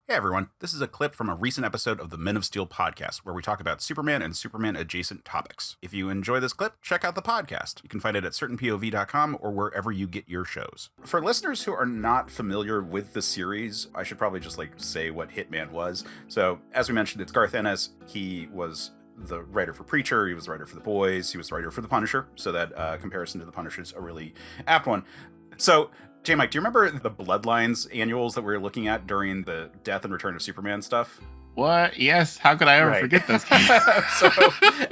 Hey everyone, this is a clip from a recent episode of the Men of Steel podcast where we talk about Superman and Superman adjacent topics. If you enjoy this clip, check out the podcast. You can find it at certainpov.com or wherever you get your shows. For listeners who are not familiar with the series, I should probably just say what Hitman was. So, as we mentioned, it's Garth Ennis. He was the writer for Preacher, he was the writer for The Boys, he was the writer for The Punisher, so that comparison to The Punisher is a really apt one. So, Jmike, do you remember the Bloodlines annuals that we were looking at during the Death and Return of Superman stuff? What? Yes. How could I ever forget those? So,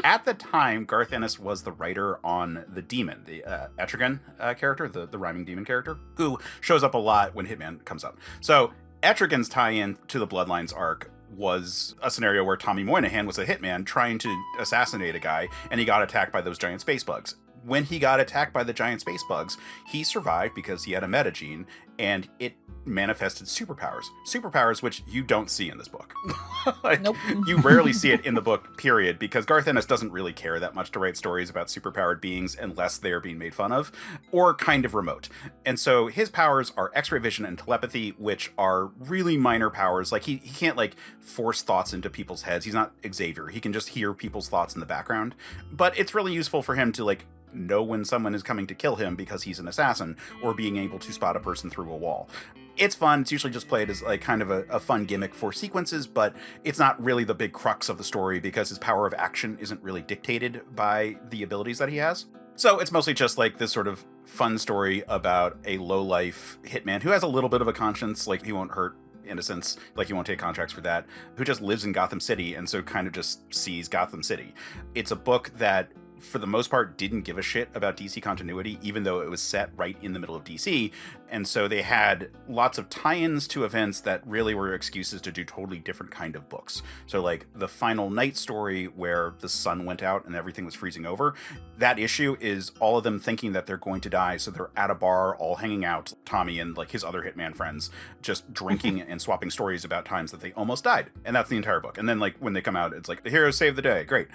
at the time, Garth Ennis was the writer on the Demon, the Etrigan character, the rhyming demon character, who shows up a lot when Hitman comes up. So, Etrigan's tie-in to the Bloodlines arc was a scenario where Tommy Moynihan was a hitman trying to assassinate a guy, and he got attacked by those giant space bugs. When he got attacked by the giant space bugs, he survived because he had a metagene, and it manifested superpowers. Superpowers which you don't see in this book. Nope. You rarely see it in the book, period, because Garth Ennis doesn't really care that much to write stories about superpowered beings unless they are being made fun of, or kind of remote. And so his powers are X-ray vision and telepathy, which are really minor powers. Like, he can't, force thoughts into people's heads. He's not Xavier. He can just hear people's thoughts in the background. But it's really useful for him to, know when someone is coming to kill him because he's an assassin, or being able to spot a person through a wall. It's fun. It's usually just played as kind of a fun gimmick for sequences, but it's not really the big crux of the story because his power of action isn't really dictated by the abilities that he has. So it's mostly just this sort of fun story about a low-life hitman who has a little bit of a conscience, he won't hurt innocents, he won't take contracts for that, who just lives in Gotham City and so kind of just sees Gotham City. It's a book that for the most part didn't give a shit about DC continuity, even though it was set right in the middle of DC. And so they had lots of tie-ins to events that really were excuses to do totally different kind of books. So the Final Night story where the sun went out and everything was freezing over, that issue is all of them thinking that they're going to die. So they're at a bar all hanging out, Tommy and his other hitman friends, just drinking and swapping stories about times that they almost died. And that's the entire book. And then when they come out, it's the heroes save the day. Great.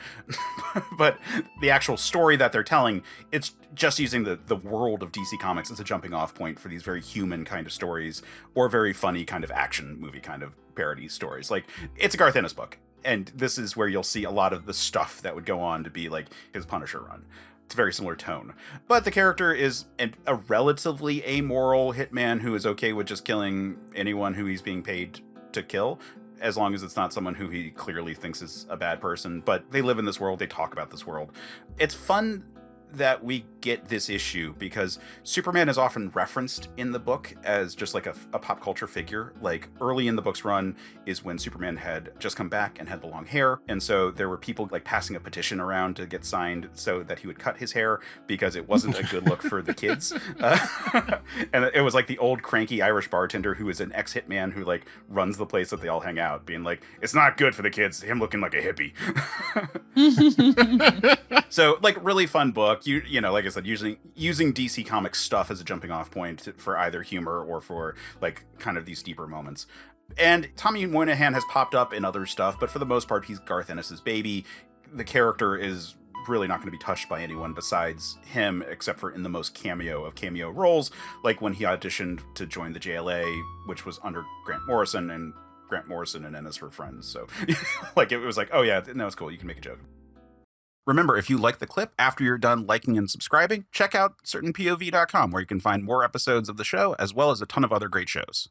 But the actual story that they're telling, it's just using the world of DC Comics as a jumping off point for these very human kind of stories, or very funny kind of action movie kind of parody stories. It's a Garth Ennis book, and this is where you'll see a lot of the stuff that would go on to be his Punisher run. It's a very similar tone. But the character is a relatively amoral hitman who is okay with just killing anyone who he's being paid to kill, as long as it's not someone who he clearly thinks is a bad person. But they live in this world, they talk about this world. It's fun that we get this issue because Superman is often referenced in the book as just a pop culture figure. Early in the book's run is when Superman had just come back and had the long hair, and so there were people passing a petition around to get signed so that he would cut his hair because it wasn't a good look for the kids. And it was the old cranky Irish bartender who is an ex-hitman who runs the place that they all hang out, being it's not good for the kids, him looking like a hippie. So really fun book. Like I said, using DC Comics stuff as a jumping off point for either humor or for kind of these deeper moments. And Tommy Moynihan has popped up in other stuff, but for the most part, he's Garth Ennis's baby. The character is really not going to be touched by anyone besides him, except for in the most cameo of cameo roles, when he auditioned to join the JLA, which was under Grant Morrison, and Grant Morrison and Ennis were friends. So it was oh yeah, no, it's cool, you can make a joke. Remember, if you like the clip, after you're done liking and subscribing, check out certainpov.com, where you can find more episodes of the show, as well as a ton of other great shows.